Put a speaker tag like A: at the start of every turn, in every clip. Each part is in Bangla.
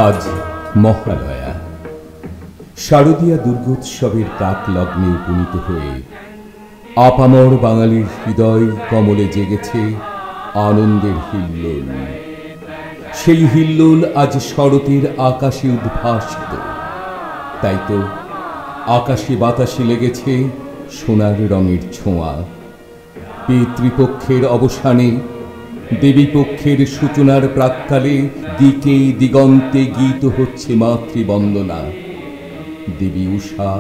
A: আজ মহালয়া। শারদীয়া দুর্গোৎসবের প্রাক লগ্নে উপনীত হয়ে আপামর বাঙালির হৃদয় কমলে জেগেছে আনন্দের হিল্লোল। সেই হিল্লোল আজ শরতের আকাশে উদ্ভাসিত। তাই তো আকাশে বাতাসে লেগেছে সোনার রঙের ছোঁয়া। পিতৃপক্ষের অবসানে দেবীপক্ষের সূচনার প্রাক্কালে দিকে দিগন্তে গীত হচ্ছে মাতৃবন্দনা। দেবী উষা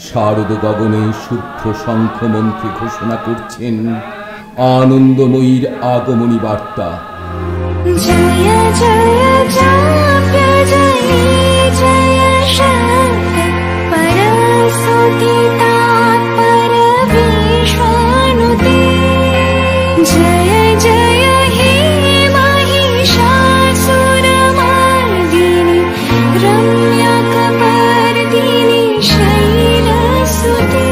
A: শারদ গগনে শুদ্ধ শঙ্খমন্ত্রে ঘোষণা করছেন আনন্দময়ীর আগমনী বার্তা।
B: জয় জয় জয় জয় জয় শক্তি পরসুতি তাৎপর বিশ্বনুতে। জয় জয় হে মহিষাসুরমর্দিনী রম্যকপর্দিনী শৈলসুতে।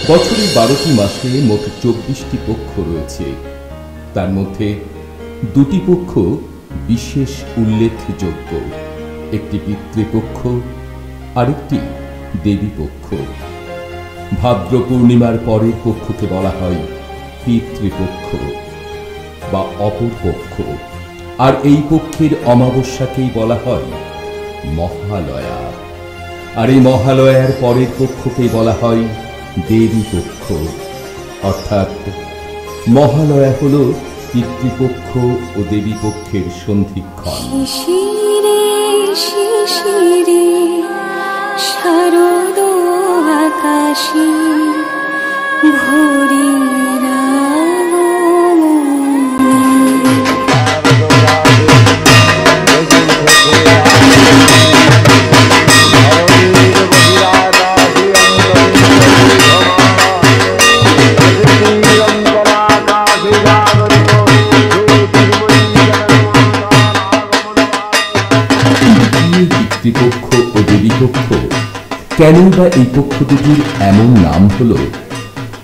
A: বছরের 12টি মাসে মোট 24টি পক্ষ রয়েছে। তার মধ্যে দুটি পক্ষ বিশেষ উল্লেখযোগ্য, একটি পিতৃপক্ষ, আরেকটি দেবীপক্ষ। ভাদ্র পূর্ণিমার পরের পক্ষকে বলা হয় পিতৃপক্ষ বা অপর পক্ষ, আর এই পক্ষের অমাবস্যাকেই বলা হয় মহালয়া। আর এই মহালয়ার পরের পক্ষকেই বলা হয় দেবীপক্ষ। অর্থাৎ মহালয়া হল পিতৃপক্ষ ও দেবীপক্ষের সন্ধিক্ষণ।
B: শিশিরে শিশিরে শারদ আকাশে ভোরের
A: পিতৃপক্ষ ও দেবীপক্ষ কেন বা এই পক্ষ দুটির এমন নাম হলো?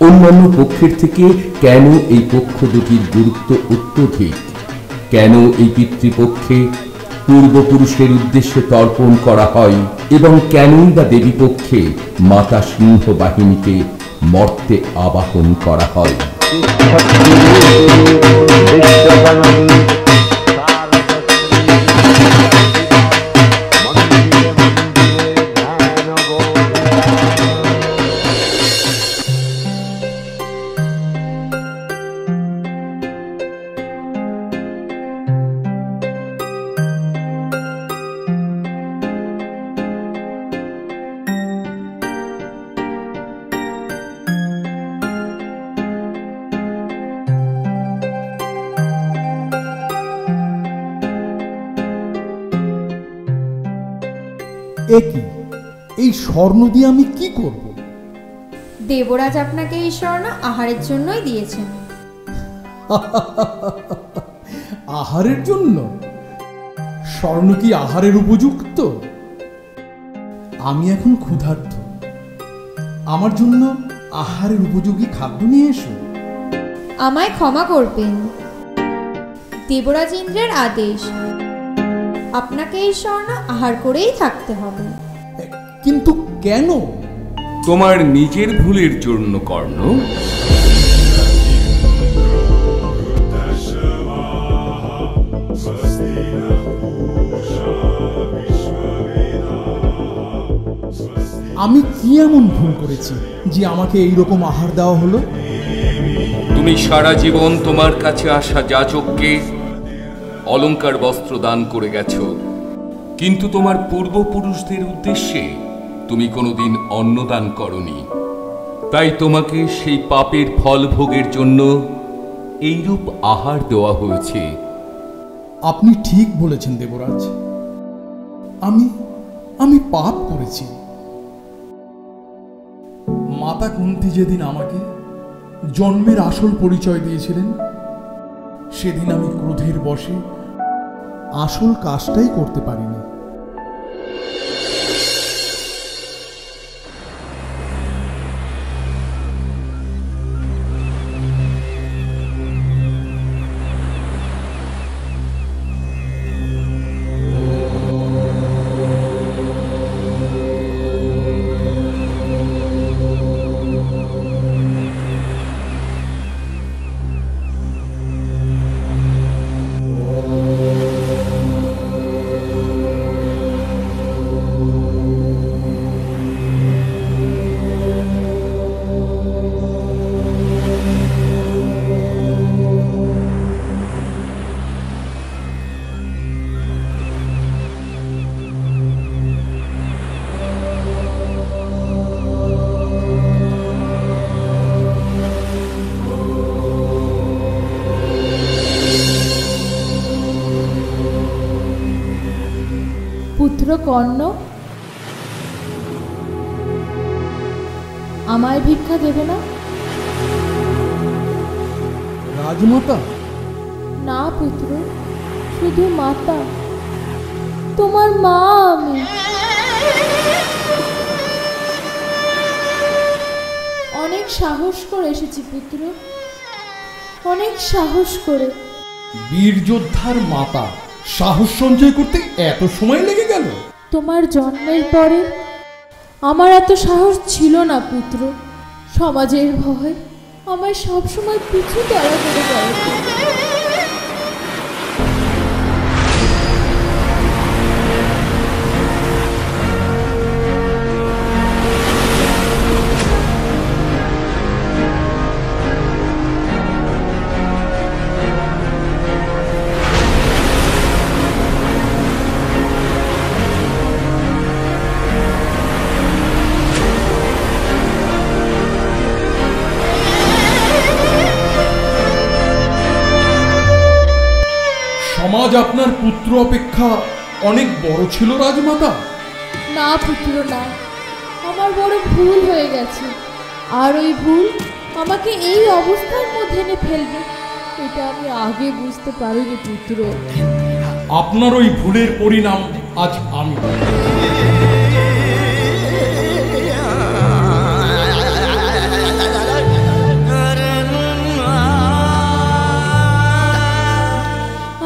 A: অন্যান্য পক্ষের থেকে কেন এই পক্ষ দুটির গুরুত্ব অত্যধিক? কেন এই পিতৃপক্ষে পূর্বপুরুষের উদ্দেশ্যে তর্পণ করা হয় এবং কেনই বা দেবীপক্ষে মাতা সিংহ বাহিনীকে মর্তে আবাহন করা হয়?
C: একই এই স্বর্ণ দিয়ে আমি কি করব?
D: দেবরাজ আপনাকে এই স্বর্ণ আহারের জন্যই দিয়েছেন।
C: আহারের জন্য? স্বর্ণ কি আহারের উপযুক্ত? আমি এখন ক্ষুধার্ত, আমার জন্য আহারের উপযোগী খাদ্য নিয়ে এসো।
D: আমায় ক্ষমা করবেন, দেবরাজ ইন্দ্রের আদেশ, আপনাকে এই স্বর্ণ আহার করেই থাকতে হবে।
C: কিন্তু কেন?
A: তোমার নিজের ভুলের জন্য কর্ণ।
C: আমি কি এমন ভুল করেছি যে আমাকে এইরকম আহার দেওয়া হলো?
A: তুমি সারা জীবন তোমার কাছে আসা যাচককে অলংকার বস্ত্র দান করে গেছো, কিন্তু তোমার পূর্বপুরুষদের উদ্দেশ্যে তুমি কোনোদিন অন্নদান করনি। তাই তোমাকে সেই পাপের ফল ভোগের জন্য এইরূপ আহার দেওয়া হয়েছে।
C: আপনি ঠিক বলেছেন দেবরাজ, আমি পাপ করেছি। মাতা কুন্তি যেদিন আমাকে জন্মের আসল পরিচয় দিয়েছিলেন, সেদিন আমি ক্রোধের বশে আসল কাজটাই করতে পারিনি।
E: পুত্র কর্ণ, আমায় ভিক্ষা দেবে না?
C: রাজমাতা,
E: না পুত্র, শুধু মাতা, তোমার মা আমি। অনেক সাহস করে এসেছি পুত্র, অনেক সাহস করে।
C: বীর যোদ্ধার মাতা সাহস সঞ্চয় করতে এত সময় লেগে গেল?
E: তোমার জন্মের পরে আমার এত সাহস ছিল না পুত্র। সমাজের ভয় আমায় সবসময় পিছু তাড়া করে বেড়াতো।
C: সমাজ আপনার পুত্র অপেক্ষা অনেক বড় ছিল রাজমাতা?
E: না পুত্র না, আমার বড় ভুল হয়ে গেছে, আর ওই ভুল আমাকে এই অবস্থার মধ্যে এনে ফেলবে, এটা আমি আগে বুঝতে পারিনি পুত্র।
C: আপনার ওই ভুলের পরিণাম আজ আমি।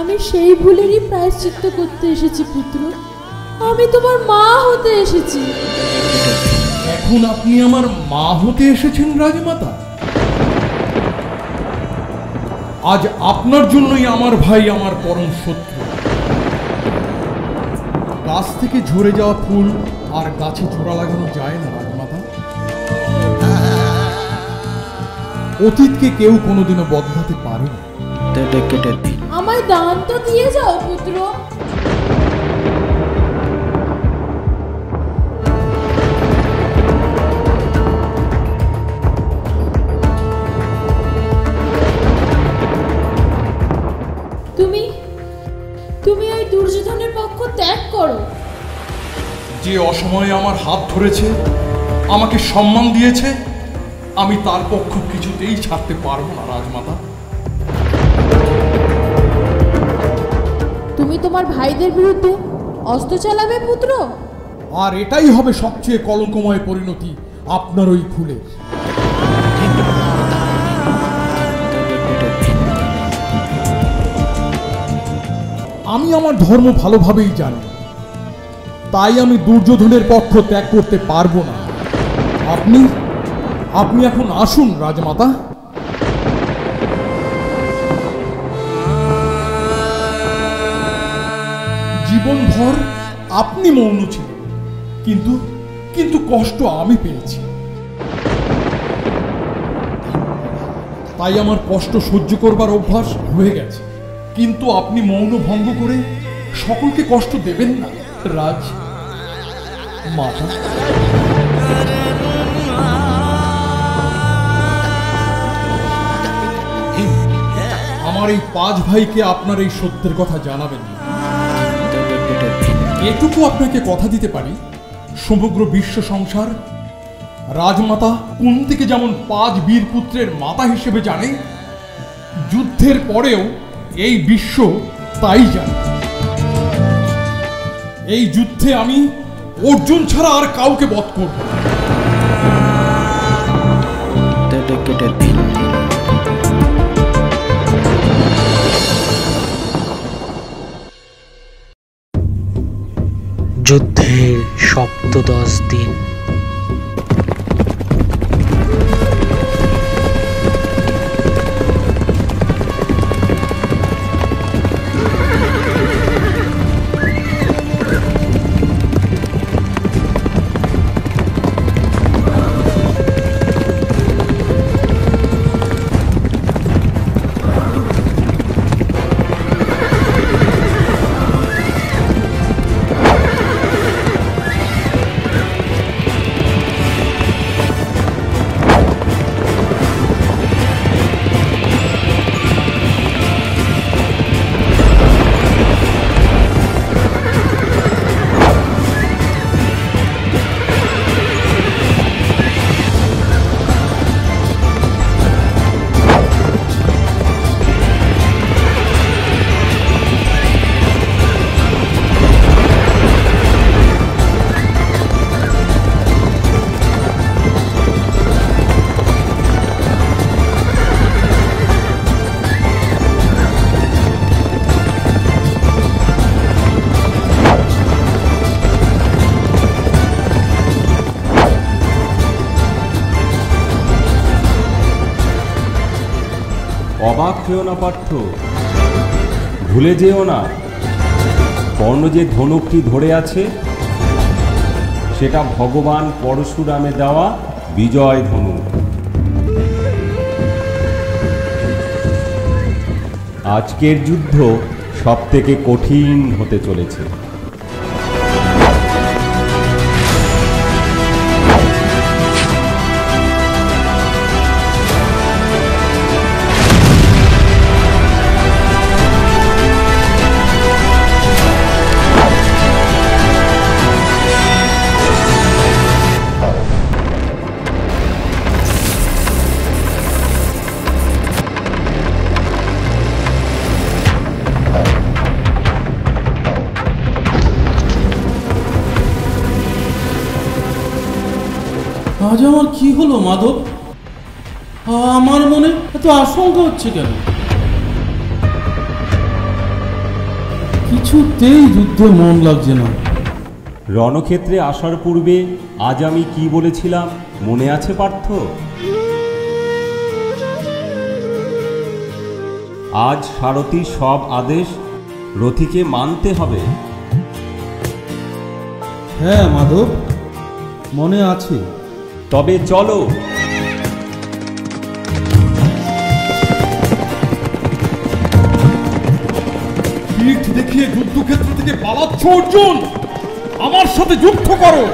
E: আমি সেই ভুলেরই প্রায়শ্চিত্ত করতে এসেছি পুত্র, আমি তোমার মা হতে এসেছি।
C: এখন আপনি আমার মা হতে এসেছেন রাজমাতা? আজ আপনার জন্যই আমার ভাই আমার পরম শত্রু। গাছ থেকে ঝরে যাওয়া ফুল আর গাছে জোড়া লাগানো যায় না রাজমাতা। অতীতকে কেউ কোনোদিনও বদলাতে পারে না।
E: আমায় দান তো দিয়ে যাও পুত্র। তুমি ওই দুর্যোধনের পক্ষ ত্যাগ করো।
C: যে অসময়ে আমার হাত ধরেছে, আমাকে সম্মান দিয়েছে, আমি তার পক্ষ কিছুতেই ছাড়তে পারবো না রাজমাতা।
E: তুমি তোমার ভাইদের বিরুদ্ধে অস্ত্র চালাবে পুত্র?
C: আর এটাই হবে সবচেয়ে কলঙ্কময় পরিণতি আপনার ওই ভুলের। আমি আমার ধর্ম ভালোভাবেই জানি, তাই আমি দুর্যোধনের পক্ষ ত্যাগ করতে পারবো না। আপনি এখন আসুন রাজমাতা। জীবনভর আপনি মৌন ছিলেন, কিন্তু কষ্ট আমি পেয়েছি। তাই আমার কষ্ট সহ্য করবার অভ্যাস হয়ে গেছে। কিন্তু আপনি মৌন ভঙ্গ করে সকলকে কষ্ট দেবেন না রাজ মাতা। আমার এই 5 ভাইকে আপনার এই সত্যের কথা জানাবেন না। এটুকু আপনাকে কথা দিতে পারি, সমগ্র বিশ্ব সংসার রাজমাতা কুন্তিকে যেমন 5 বীর পুত্রের মাতা হিসেবে জানে, যুদ্ধের পরেও এই বিশ্ব তাই জানে। এই যুদ্ধে আমি অর্জুন ছাড়া আর কাউকে বধ করব না।
F: যুদ্ধের সপ্তদশ দিন।
G: অবাক হয়েও না পার্থ, ভুলে যেও না কর্ণ যে ধনুকটি ধরে আছে সেটা ভগবান পরশুরামে দেওয়া বিজয় ধনুক। আজকের যুদ্ধ সবথেকে কঠিন হতে চলেছে।
H: আজ আমার কি হলো মাধব? আমার মনে এত আশঙ্কা হচ্ছে কেন? কিছুতেই যুদ্ধে মন লাগছে না।
G: রণক্ষেত্রে আসার পূর্বে আজ আমি কি বলেছিলাম মনে আছে পার্থ? আজ সারথীর সব আদেশ রথীকে মানতে হবে।
H: হ্যাঁ মাধব, মনে আছে।
G: তবে চলো।
C: পিঠ দেখিয়ে যুদ্ধক্ষেত্র থেকে পালাচ্ছ অর্জুন? আমার সাথে যুদ্ধ করো।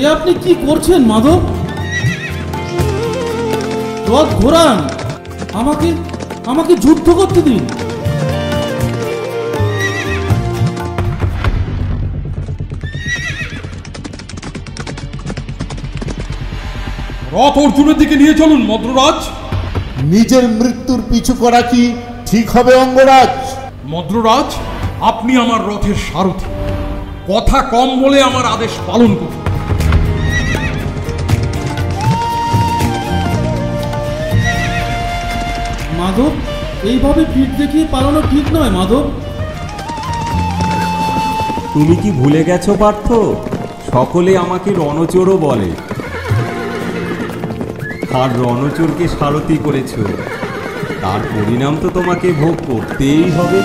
H: এ আপনি কি করছেন মাধব? রথ ঘোরান, আমাকে যুদ্ধ করতে দিন।
C: রথ অর্জুনের দিকে নিয়ে চলুন মদ্ররাজ।
I: নিজের মৃত্যুর পিছু করা কি ঠিক হবে অঙ্গরাজ?
C: মদ্ররাজ, আপনি আমার রথের সারথি, কথা কম বলে আমার আদেশ পালন করুন।
H: মাধব, এইভাবে পিঠ দেখিয়ে পালানো ঠিক নয় মাধব।
G: তুমি কি ভুলে গেছো পার্থ? সকলে আমাকে রণচোরও বলে, আর রণচোরকে সারথি করেছ, তার পরিণাম তো তোমাকে ভোগ করতেই হবে।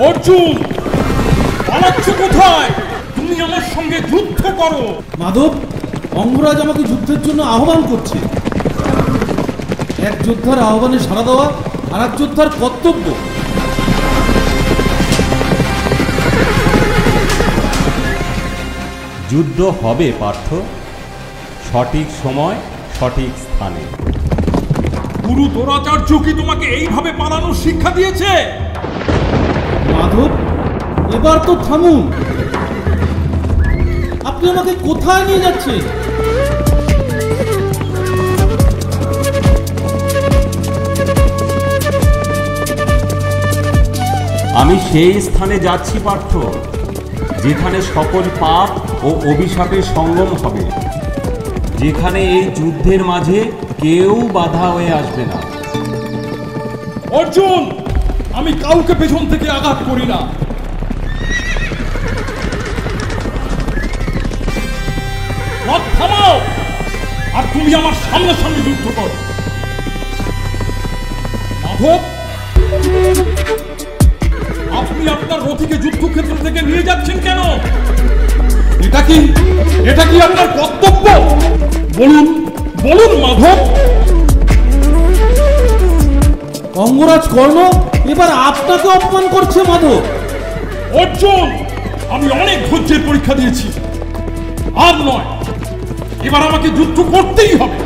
C: অর্জুন, পালাচ্ছ কোথায়? তুমি আমার সঙ্গে যুদ্ধ করো।
H: মাধব, অঙ্গরাজ আমাকে যুদ্ধের জন্য আহ্বান করছে। এক যোদ্ধার আহ্বানে সাড়া দেওয়া আর এক যোদ্ধার কর্তব্য।
G: যুদ্ধ হবে পার্থ, সঠিক সময় সঠিক স্থানে।
C: গুরু দ্রোণাচার্য কি তোমাকে এইভাবে পালানোর শিক্ষা দিয়েছে?
H: মাধব, এবার তো থামুন। আপনি আমাকে কোথায় নিয়ে যাচ্ছেন?
G: আমি সেই স্থানে যাচ্ছি পার্থ, যেখানে সকল পাপ ও অভিশাপের সঙ্গম হবে, যেখানে এই যুদ্ধের মাঝে কেউ বাধা হয়ে আসবে না।
C: অর্জুন, আমি কাউকে পেছন থেকে আঘাত করি না। রথ থামাও, আর তুমি আমার সামনাসামনি যুদ্ধ করো। মাধব, আপনি আপনার রথীকে যুদ্ধক্ষেত্র থেকে নিয়ে যাচ্ছেন কেন? এটা কি আপনার কর্তব্য? বলুন বলুন মাধব।
H: অঙ্গরাজ কর্ণ এবার আপনাকে অপমান করছে মাধব।
C: অর্জুন, আমি অনেক ধৈর্যের পরীক্ষা দিয়েছি, আর নয়, এবার আমাকে যুদ্ধ করতেই হবে।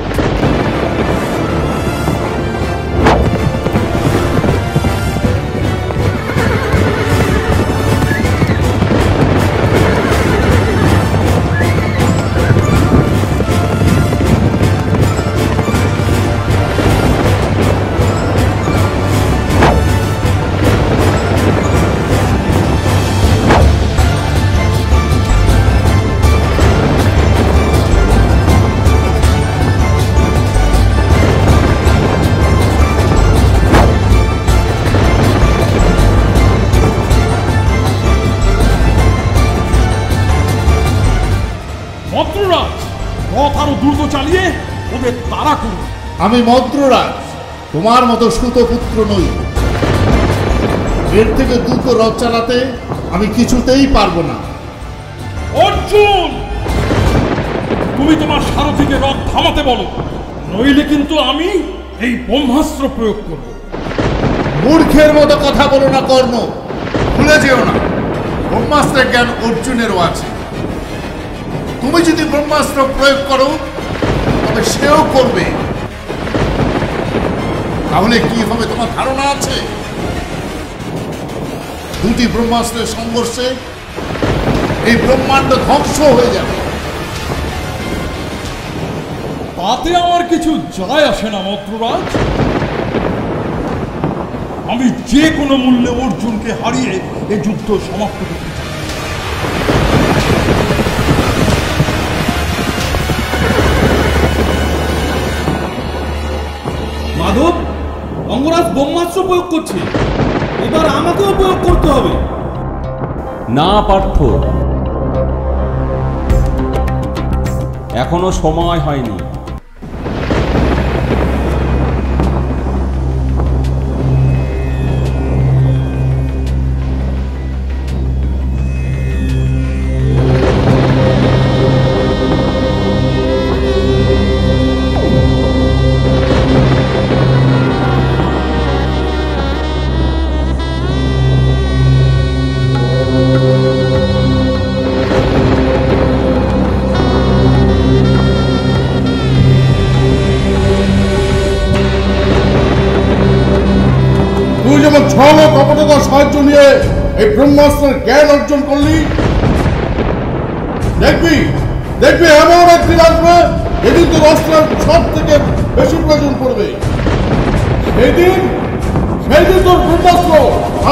C: রথ আরো দ্রুত চালিয়ে ওদের তাড়া করুন।
I: আমি মন্ত্ররাজ, তোমার মতো সুতপুত্র নই। এর থেকে দ্রুত রথ চালাতে আমি কিছুতেই পারবো না।
C: অর্জুন, তুমি তোমার সারথীকে রথ থামাতে বলো, নইলে কিন্তু আমি এই ব্রহ্মাস্ত্র প্রয়োগ করব।
I: মূর্খের মতো কথা বলো না কর্ণ। ভুলে যেও না, ব্রহ্মাস্ত্রের জ্ঞান অর্জুনেরও আছে। তুমি যদি ব্রহ্মাস্ত্র প্রয়োগ করো তবে সেও করবে। তাহলে কি হবে তোমার ধারণা আছে? দুটি ব্রহ্মাস্ত্রের সংঘর্ষে এই ব্রহ্মাণ্ড ধ্বংস হয়ে যাবে।
C: তাতে আমার কিছু যায় আসে না মন্ত্ররাজ। আমি যে কোনো মূল্যে অর্জুনকে হারিয়ে এই যুদ্ধ সমাপ্ত করতে চাই।
H: মাধব, অঙ্গরাজ ব্রহ্মাস্ত্র প্রয়োগ করছে, এবার আমাকেও প্রয়োগ করতে হবে।
G: না পার্থ, এখনো সময় হয়নি।
I: তুই যেমন ছল কপটতার সাহায্য নিয়ে এই ব্রহ্মাস্ত্রের জ্ঞান অর্জন করলি, দেখবি দেখবি এমন একদিন আসবে যেদিন তোর অস্ত্রের সব থেকে বেশি প্রয়োজন পড়বে। সেদিন তোর ব্রহ্মাস্ত্র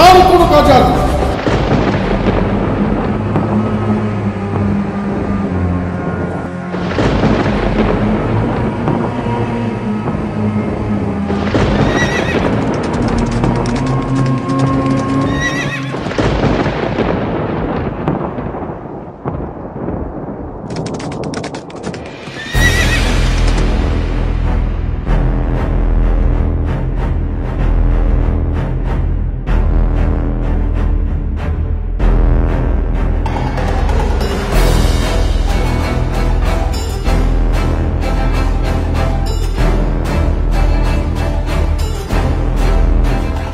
I: আর কোনো কাজে আসবে।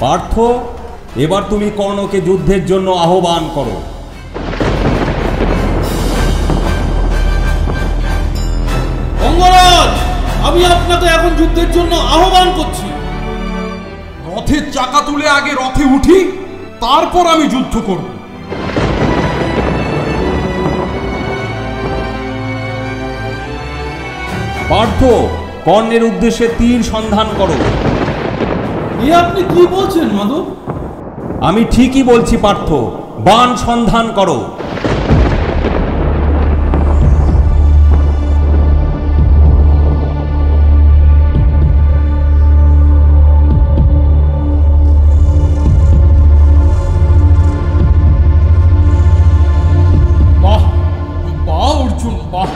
G: পার্থ, এবার তুমি কর্ণকে যুদ্ধের জন্য আহ্বান করো।
H: অঙ্গরাজ, আমি আপনাকে এখন যুদ্ধের জন্য আহ্বান করছি।
C: রথের চাকা তুলে আগে রথে উঠি, তারপর আমি যুদ্ধ করব।
G: পার্থ, কর্ণের উদ্দেশ্যে তীর সন্ধান করো।
H: এ আপনি কি বলছেন মাধব?
G: আমি ঠিকই বলছি পার্থ, বাণ সন্ধান করো।
C: বাহ বাহ অর্জুন, বাহ!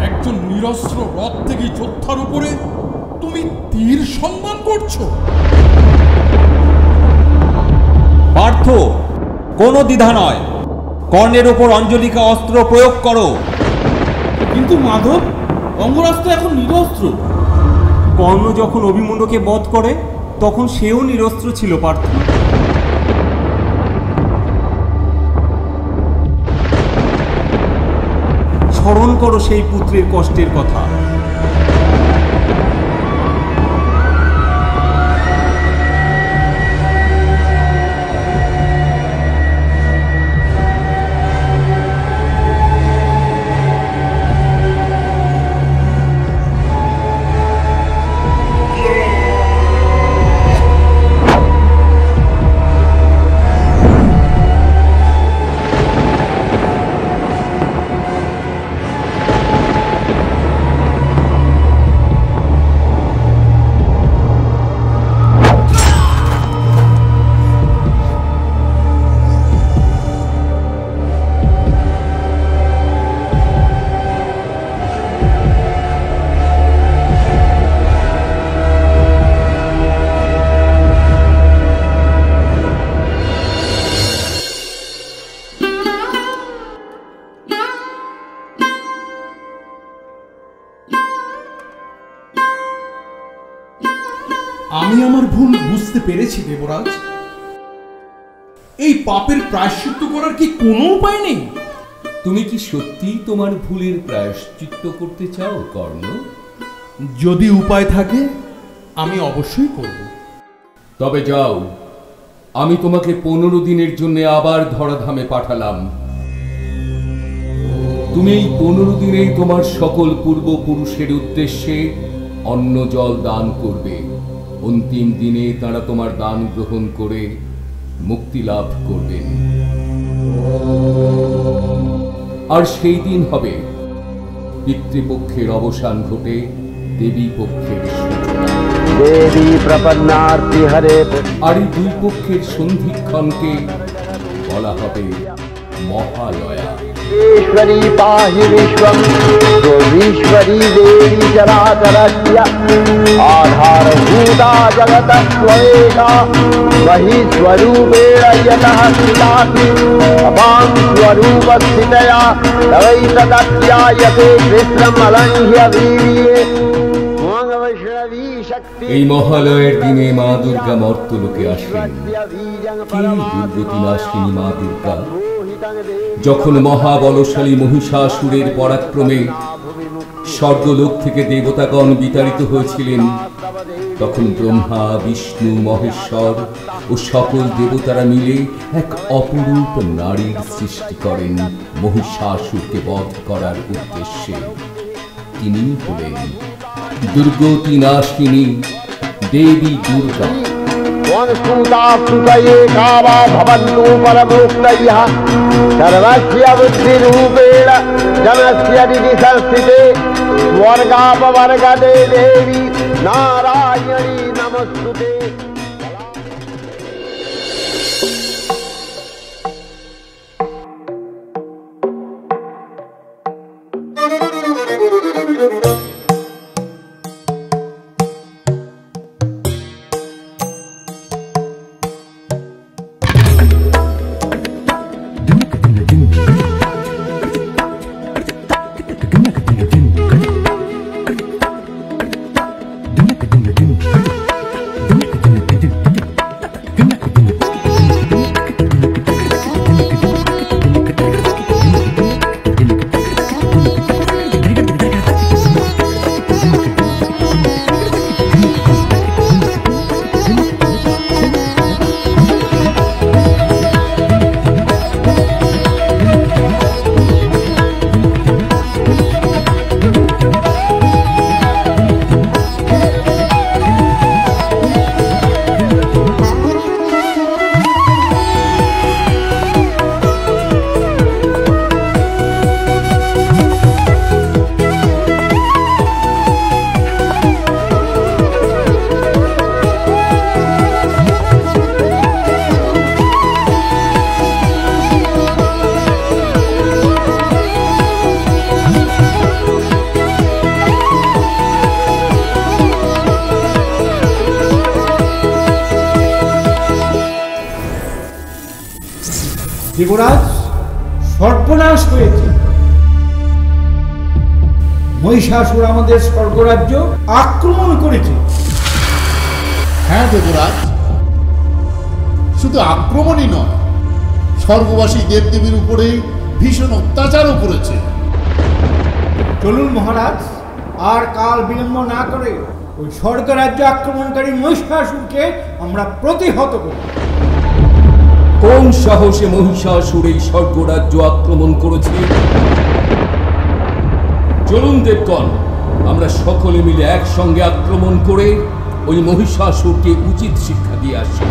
C: একজন নিরস্ত্র রথ থেকে যোদ্ধার উপরে তুমি তীর সন্ধান করছো?
G: পার্থ, কোনো দ্বিধা নয়, কর্ণের ওপর অঞ্জলিকা অস্ত্র প্রয়োগ করো।
H: কিন্তু মাধব, অঙ্গরাজ তো এখন নিরস্ত্র।
G: কর্ণ যখন অভিমন্যুকে বধ করে তখন সেও নিরস্ত্র ছিল পার্থ। স্মরণ করো সেই পুত্রের কষ্টের কথা।
C: আমি আমার ভুল বুঝতে পেরেছি দেবরাজ। এই পাপের প্রায়শ্চিত্ত করার কি কোনো উপায় নেই?
A: তুমি কি সত্যি তোমার ভুলের প্রায়শ্চিত্ত করতে চাও কর্ণ?
C: যদি উপায় থাকে আমি অবশ্যই করব।
A: তবে যাও, আমি তোমাকে 15 দিনের জন্য আবার ধরাধামে পাঠালাম। তুমি এই 15 দিনেই তোমার সকল পূর্বপুরুষের উদ্দেশ্যে অন্ন জল দান করবে। অন্তিম দিনে তারা তোমার দান গ্রহণ করে মুক্তি লাভ করবেন। আর সেই দিন হবে পিতৃপক্ষের অবসান ঘটে দেবী পক্ষের সূচনা।
J: দেবী প্রপন্নার্থী হরে।
A: আর এই দুই পক্ষের সন্ধিক্ষণকে বলা হবে মহালয়া।
J: ईश्वरी पाहि विश्वं ईश्वरी देवी चराचरस्य आधारभूता जगतस्त्वमेका मही स्वरूपेण यतः स्थितासि अपां स्वरूपस्थितया तवैतदत्यायते कृष्णमलङ्घ्य वीर्ये वैष्णवी शक्ति।
A: এই মহালয়ের দিনে মা দুর্গা মর্তলোকে আসেন। কে দুর্গতিনাশিনী মা দুর্গা? যখন মহাবলশালী মহিষাসুরের পরাক্রমে স্বর্গলোক থেকে দেবতাগণ বিতাড়িত হয়েছিলেন, তখন ব্রহ্মা, বিষ্ণু, মহেশ্বর ও সকল দেবতারা মিলে এক অপরূপ নারীর সৃষ্টি করেন মহিষাসুরকে বধ করার উদ্দেশ্যে। তিনি হলেন দুর্গতিনাশিনী দেবী দুর্গা।
J: वंस्तुतास्तुतये कावा भवन्तु परमोक्तयः सर्वस्य बुद्धिरूपेण जनस्य हृदि संस्थिते स्वर्गापवर्गदे देवी नारायणी नमस्तुते।
K: দেবরাজ, সর্বনাশ হয়েছে। মহিষাসুর আমাদের স্বর্গরাজ্য আক্রমণ করেছে।
I: হ্যাঁ দেবরাজ, শুধু আক্রমণই নয়, স্বর্গবাসী দেবদেবীর উপরে ভীষণ অত্যাচারও করেছে।
K: চলুন মহারাজ, আর কাল বিলম্ব না করে ওই স্বর্গরাজ্য আক্রমণকারী মহিষাসুরকে আমরা প্রতিহত করি।
A: কোন সাহসে মহিষাসুর এই স্বর্গরাজ্য আক্রমণ করেছে? চলুন দেবগণ, আমরা সকলে মিলে একসঙ্গে আক্রমণ করে ওই মহিষাসুরকে উচিত শিক্ষা দিয়ে আসি।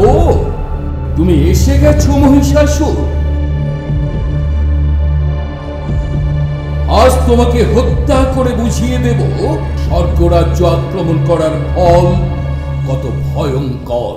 A: ও, তুমি এসে গেছো মহিষাসুর। আজ তোমাকে হত্যা করে বুঝিয়ে দেব স্বর্গরাজ্য আক্রমণ করার ফল কত ভয়ঙ্কর।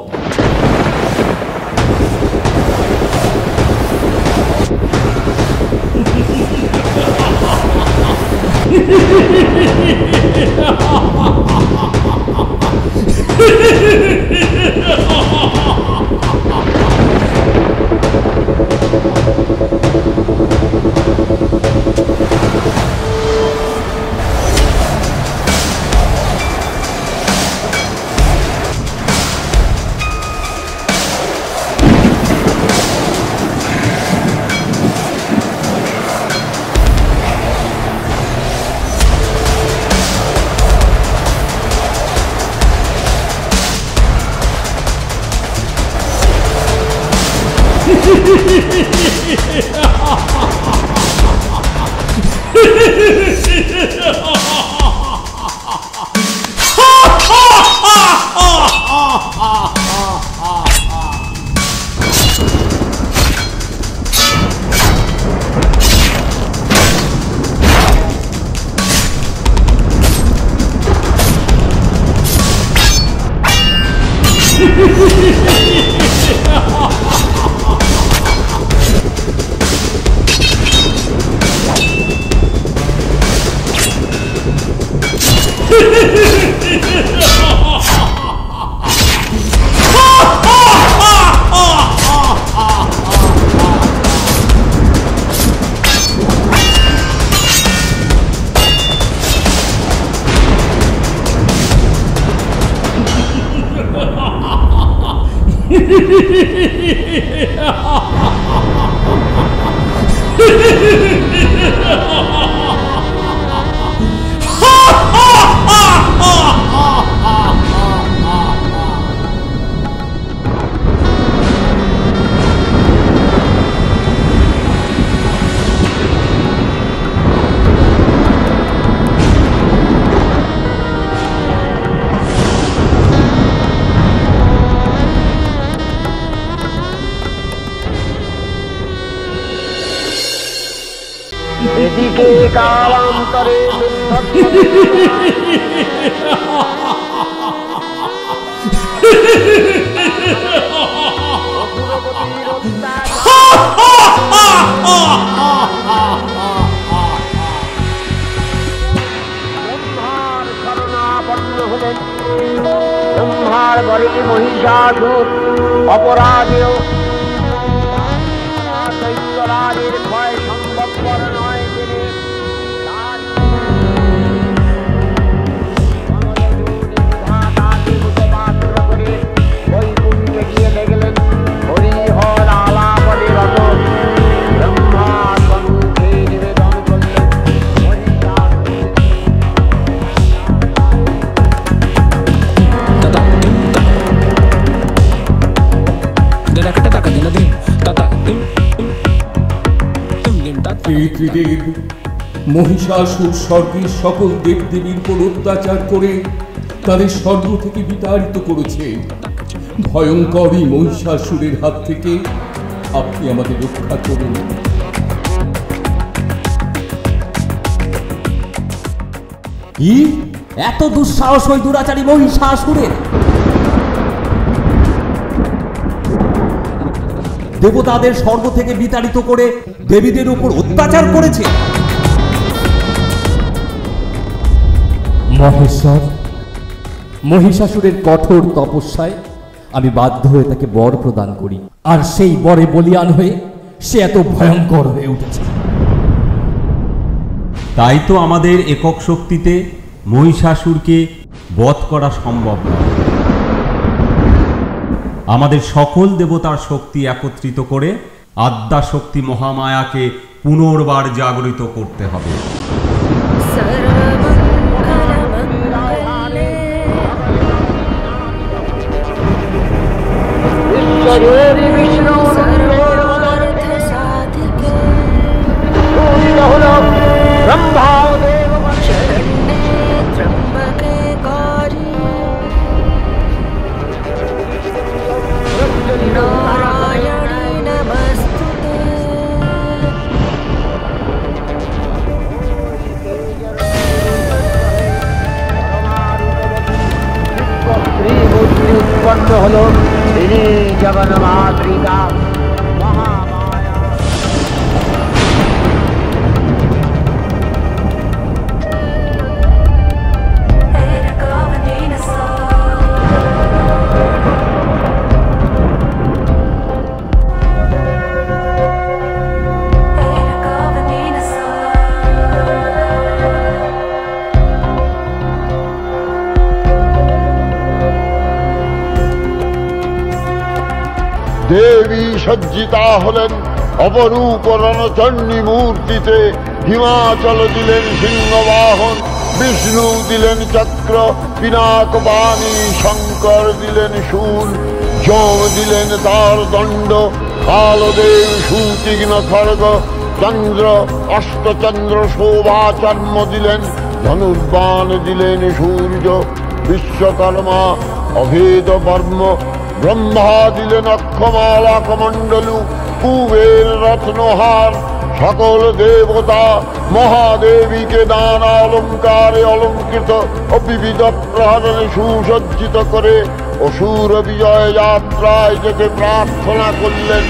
J: এদিকে কালান্তরে ব্রহ্মার ঘরে মহিষাসুর অপরাধেও দৈত্যরাজের ভয় সম্ভবপর নয়।
A: পিতৃদেব মহিষাসুর স্বর্গের সকল দেবদেবীর উপর অত্যাচার করে তাদের স্বর্গ থেকে বিতাড়িত করেছে। ভয়ঙ্কর এই মহিষাসুরের হাত থেকে আপনি আমাদের রক্ষা করুন।
L: কি এত দুঃসাহস ওই দুরাচারী মহিষাসুরের? দেবতাদের স্বর্গ থেকে বিতাড়িত করে দেবীদের উপর অত্যাচার করেছে।
M: মহেশ্বর, মহিষাসুরের কঠোর তপস্যায় আমি বাধ্য হয়ে তাকে বর প্রদান করি, আর সেই বরে বলিয়ান হয়ে সে এত ভয়ঙ্কর হয়ে উঠেছে।
G: তাই তো আমাদের একক শক্তিতে মহিষাসুরকে বধ করা সম্ভব নয়। আমাদের সকল দেবতার শক্তি একত্রিত করে আদ্যা শক্তি মহামায়াকে পুনর্বার জাগরিত করতে হবে।
J: উৎপন্ন হল তিনি জগন্মাতৃকা মহামায়া। দেবী সজ্জিতা হলেন অপরূপ রণচণ্ডী মূর্তিতে। হিমাচল দিলেন সিংহবাহন, বিষ্ণু দিলেন চক্র, পিনাকবাণী শঙ্কর দিলেন শূল, যম দিলেন তার দণ্ড, কালদেব সুতীক্ষ্ণ খড়গ চন্দ্র অষ্টচন্দ্র শোভাচর্ম দিলেন, ধনুর্বাণ দিলেন সূর্য বিশ্বকর্মা অভেদ বর্ম, ব্রহ্মা দিলেন অক্ষমালা কমণ্ডলু কুবের রত্নহার, সকল দেবতা মহাদেবীকে নানা অলঙ্কারে অলঙ্কৃত ও বিবিধ প্রহরণে সুসজ্জিত করে অসুর বিজয় যাত্রায় যেতে প্রার্থনা করলেন।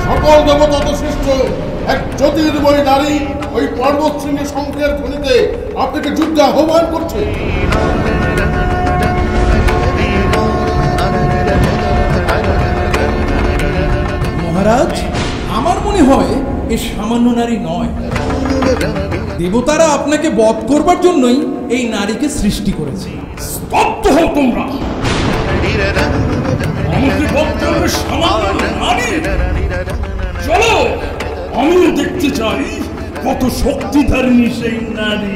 I: সকল দেবতা শ্রেষ্ঠ এক জ্যোতির্ময় নারী ওই পর্বত শৃঙ্গের শঙ্খের ধ্বনিতে আপনাকে যুদ্ধে আহ্বান করছে।
C: মহারাজ, আমার মনে হয় এ সামান্য নারী নয়, দেবতারা আপনাকে বধ করবার জন্যই এই নারীকে সৃষ্টি করেছে। স্তব্ধ হও তোমরা! আমাকে বধ করবে সামান্য নারী? চলো, আমিও দেখতে চাই কত শক্তিধারিণী সেই নারী।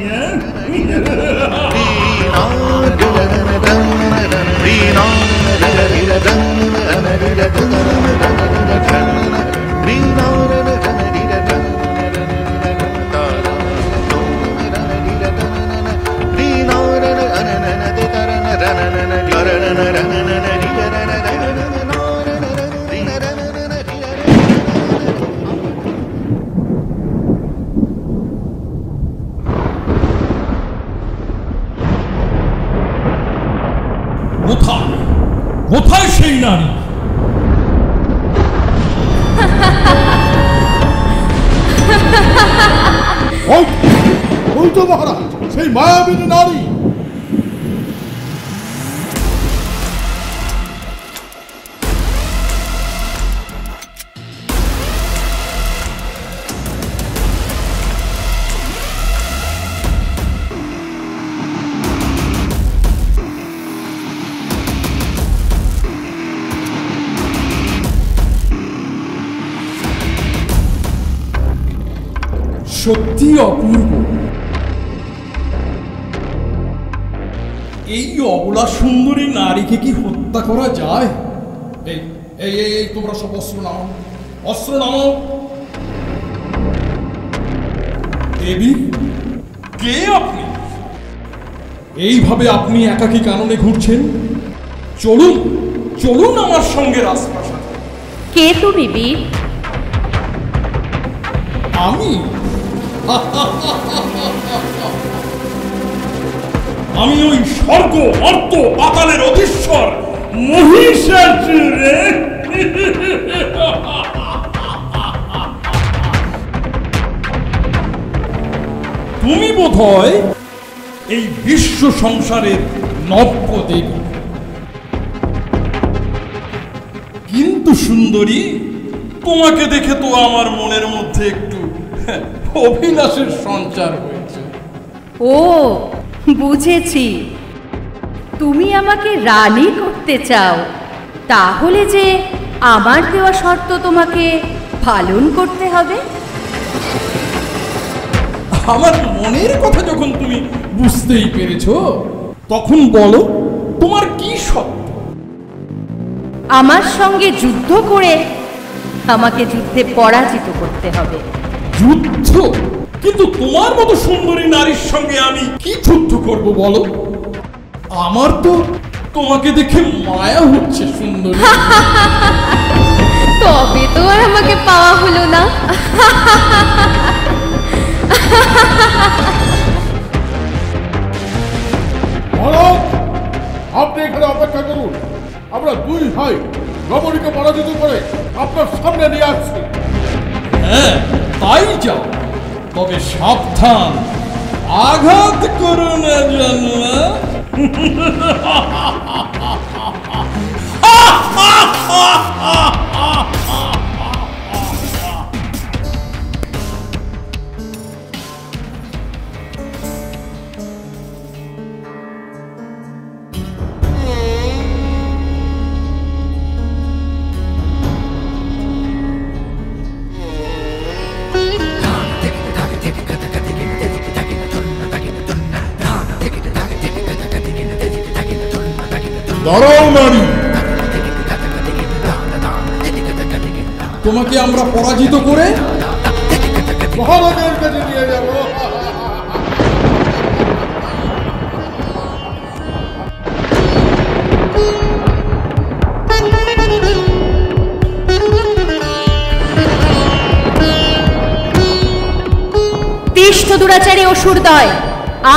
C: কোথায় সেই নারী?
I: ওই তো মহারাজ, সেই মায়াবিনী নারী।
C: সত্যি অপূর্ব। এই অবলা সুন্দরী নারীকে কি হত্যা করা যায়? এই এই এই তোমরা সব অস্ত্র নামাও, অস্ত্র নামাও। দেবী, কে আপনি? এইভাবে আপনি একাকী কাননে ঘুরছেন? চলুন চলুন আমার সঙ্গে রাজপ্রাসাদে।
N: কে তুমি বীর?
C: আমি আমি ওই স্বর্গ মর্ত পাতালের অধীশ্বর মহিষাসুর। তুমি বোধহয় এই বিশ্ব সংসারের নব্য দেবী। কিন্তু সুন্দরী, তোমাকে দেখে তো আমার মনের মধ্যে একটু অভিলাষের সঞ্চার হয়েছে।
N: ও, বুঝেছি, তুমি আমাকে রানী করতে চাও। তাহলে যে আমার দেওয়া শর্ত তোমাকে পালন করতে হবে।
C: আমার মনের কথা যখন তুমি বুঝতেই পেরেছো, তখন বলো তোমার কি শর্ত?
N: আমার সঙ্গে যুদ্ধ করে আমাকে যুদ্ধে পরাজিত করতে হবে।
C: যুদ্ধ? কিন্তু তোমার মতো সুন্দরী নারীর সঙ্গে আমি কি যুদ্ধ করব বলো? আমার তো তোমাকে দেখে মায়া হচ্ছে সুন্দরী।
O: তবে তো আর আমাকে পাওয়া হলো না।
I: আপনি এখানে অপেক্ষা করুন, আমরা দুই ভাই রমণীকে পরাজিত করে আপনার সামনে নিয়ে আসছি।
C: হ্যাঁ তাই যাও, তবে সাবধান, আঘাত করো না যেন।
I: দাঁড়াও নারী,
C: তোমাকে আমরা পরাজিত করে
I: মহারাজের কাছে নিয়ে যাব।
N: তিষ্ঠ দুরাচারী অসুরদয়,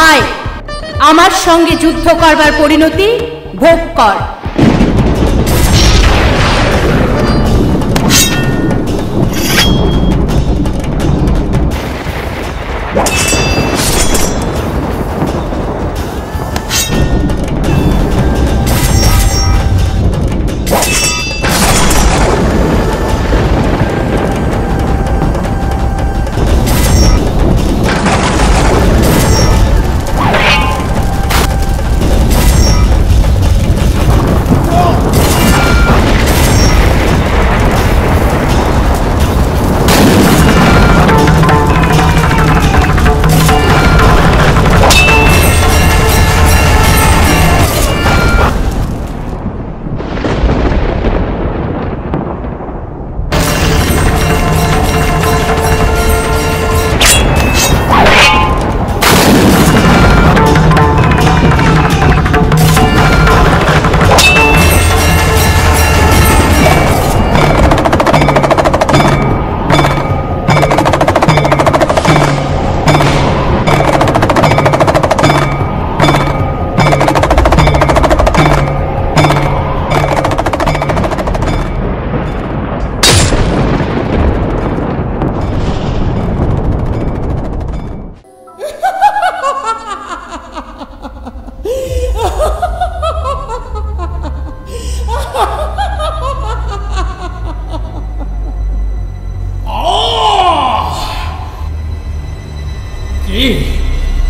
N: আয় আমার সঙ্গে যুদ্ধ করবার পরিণতি ভোগ কর।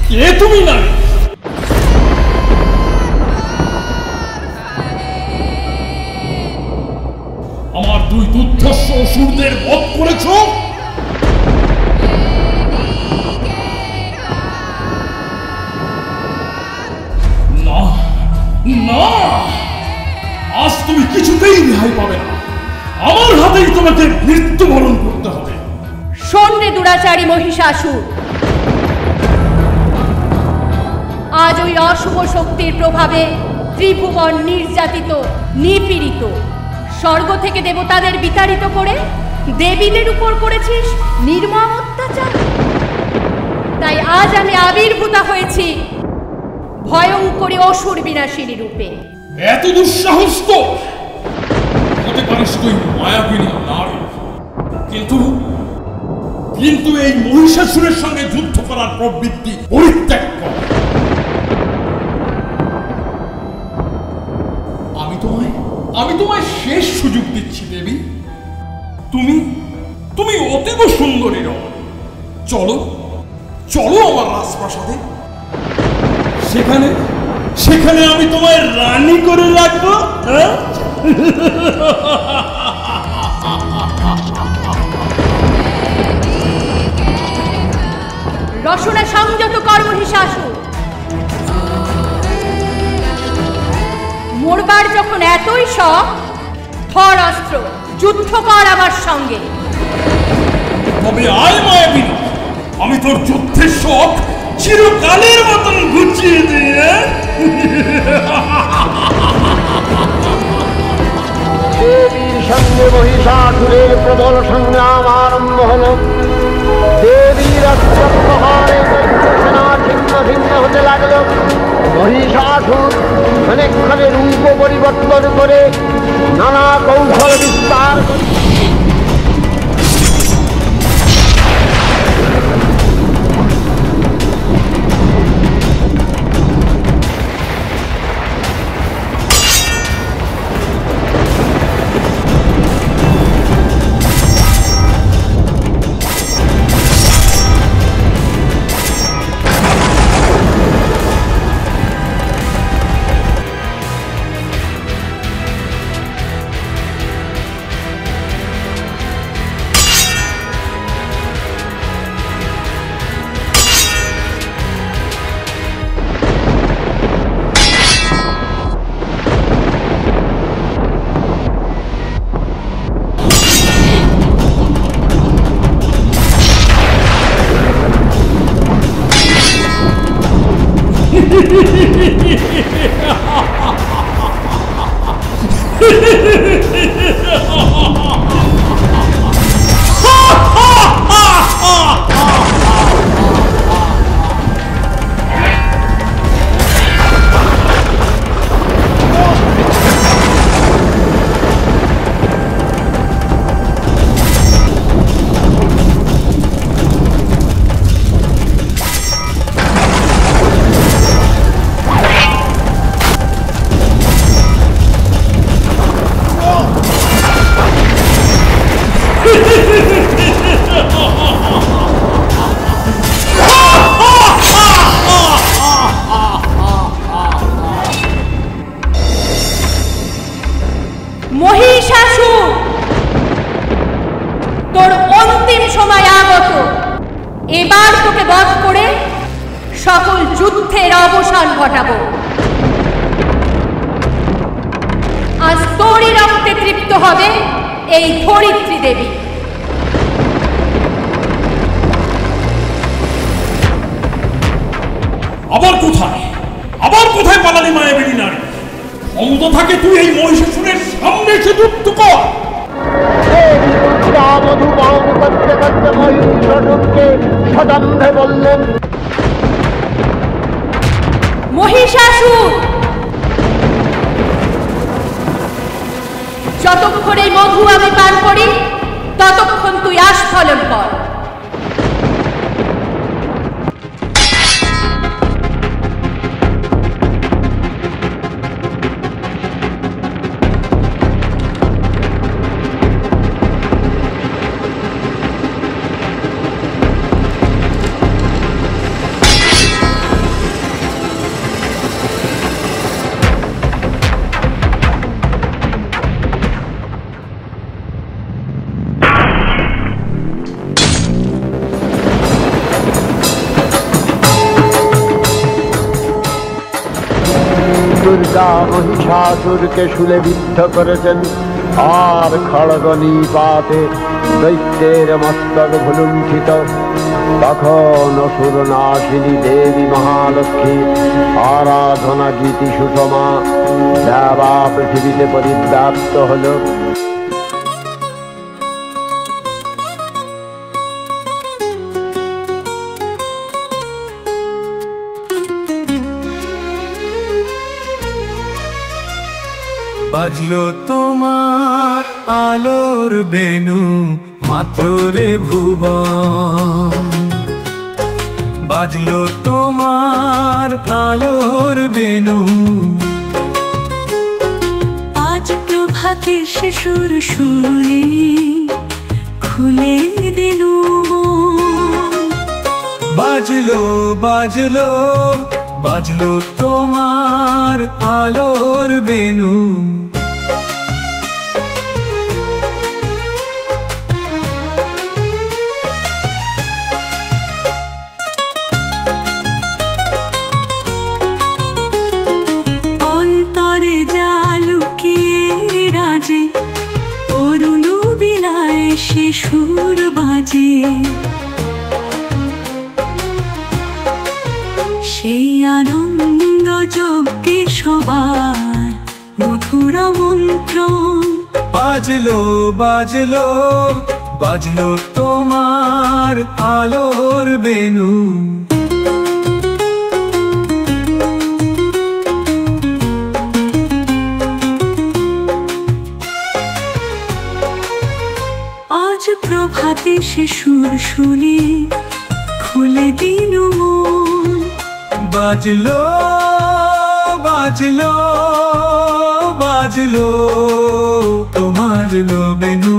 C: কে তুমি না? আমার দুই দুর্ধর্ষ অসুরদের বধ করেছ। না না, আজ তুমি কিছুতেই রেহাই পাবে না, আমার হাতেই তোমাকে মৃত্যুবরণ করতে হবে।
N: শোন রে দুরাচারী মহিষাসুর, আজ ওই অশুভ শক্তির প্রভাবে ত্রিভুবন নির্যাতিত, নিপীড়িত। স্বর্গ থেকে দেবতাদের বিতাড়িত করে দেবীদের উপর করেছিস নির্মম অত্যাচার। তাই আজ আমি আবির্ভূতা হয়েছি ভয়ঙ্করী অসুর বিনাশিনী রূপে।
C: এত দুঃসাহস তো হতে পারিস তুই মায়াবিনী নারী, কিন্তু কিন্তু এই মহিষাসুরের সঙ্গে যুদ্ধ করার প্রবৃত্তি পরিত্যাগ কর। আমি তোমায় শেষ সুযোগ দিচ্ছি দেবী। তুমি অতীব সুন্দরী রমণী, চলো চলো আমার রাজপ্রাসাদে। সেখানে আমি তোমায় রানী করে রাখবো।
N: রসনা সংযত কর মহিষাসুর। মরবার যখন এতই শখ, ধর অস্ত্র, যুদ্ধ কর আমার সঙ্গে।
C: তবে আয় মায়াবিনী, আমি তোর যুদ্ধের শখ চিরকালের মতন ঘুচিয়ে দিয়ে
J: লাগলো। মহিষাসুর অনেকক্ষণে রূপ পরিবর্তন করে নানা কৌশল বিস্তার
N: মহিষাসুর, তোর অন্তিম সময় আগত। এবার তোকে বধ করে সকল যুদ্ধের অবসান ঘটাবো। আজ তোরই রক্তে তৃপ্ত হবে এই ধরিত্রী দেবী।
C: আবার কোথায় পালালি মায়াবিনী নারী? ক্ষমতা থাকে তুই এই মহিষাসুরের সামনে এসে যুদ্ধ কর।
J: মধু পান করতে করতে মহিষাসুরকে সদম্ভে বললেন,
N: মহিষাসুর, যতক্ষণ এই মধু আমি পান করি ততক্ষণ তুই আস্ফলন কর।
J: দুর্গা মহিষাসুরকে শুলে বিদ্ধ করেছেন, আর খড়গ নিপাতে দৈত্যের মস্তক ভুলুণ্ঠিত। তখন অসুর নাশিনী দেবী মহালক্ষ্মী আরাধনা গীতি সুষমা দেবা পৃথিবীতে পরিব্যাপ্ত হল।
P: বাজলো তোমার আলোর বেনু মাতরে ভুবন, বাজলো তোমার আলোর বেনু।
B: আজ প্রভাতে শিশুর সুরে খুলে দিলু মন।
P: বাজলো বাজলো বাজলো তোমার আলোর বেনু।
B: অন্তরে জালুকিয়ে রাজে অরুণ বিলায় শিশুর বাজে। সেই আনন্দ যজ্ঞে সবার মধুর মন্ত্র।
P: বাজলো বাজলো বাজলো তোমার আলোর বেনু।
B: হাতে সে সুরসুরি খুলে দিল মন।
P: বাজলো বাজলো বাজলো তোমার বেনু।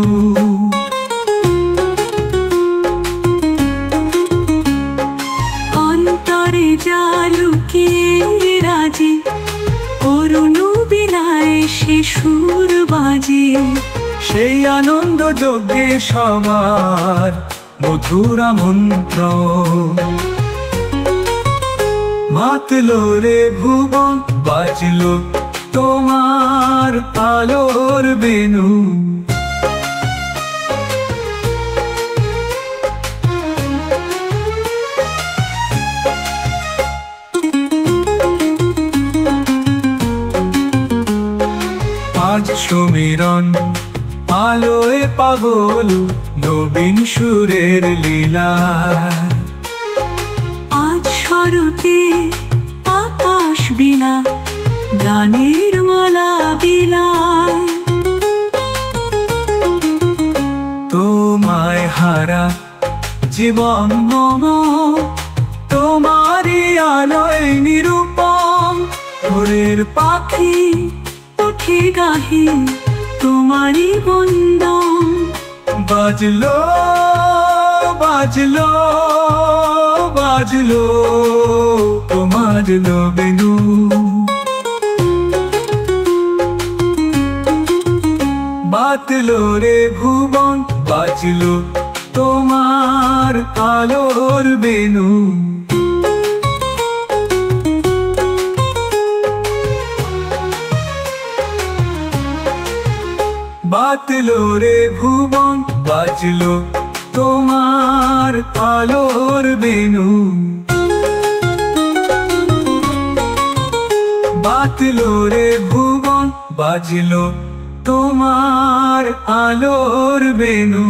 B: অন্তরে জালুকিয়ে রাজি অরুণ বিলায় সে সুর বাজে।
P: সেই আনন্দ যজ্ঞে সবার মধুরা মন্ত্র। মাতলো রে ভুবন বাজলো তোমার আলোর বেনু। আজ সমীরণ আলোয় পাগল নবীন সুরের লীলা।
B: আজ শরতে আকাশ বিনা গানের মালা বিলায়।
P: তোমায় হারা জীবন মম তোমারই আলোয় নিরূপম।
B: ভোরের পাখি উঠে গাহে তোমারই বন্দন।
P: বাজলো বাজলো বাজলো তোমার বেনু। বাজলো রে ভুবন বাজলো তোমার আলোর বেনু। বাজলো রে ভুবন বাজলো তোমার আলোর বেনু। বাজলো রে ভুবন বাজলো তোমার আলোর বেনু।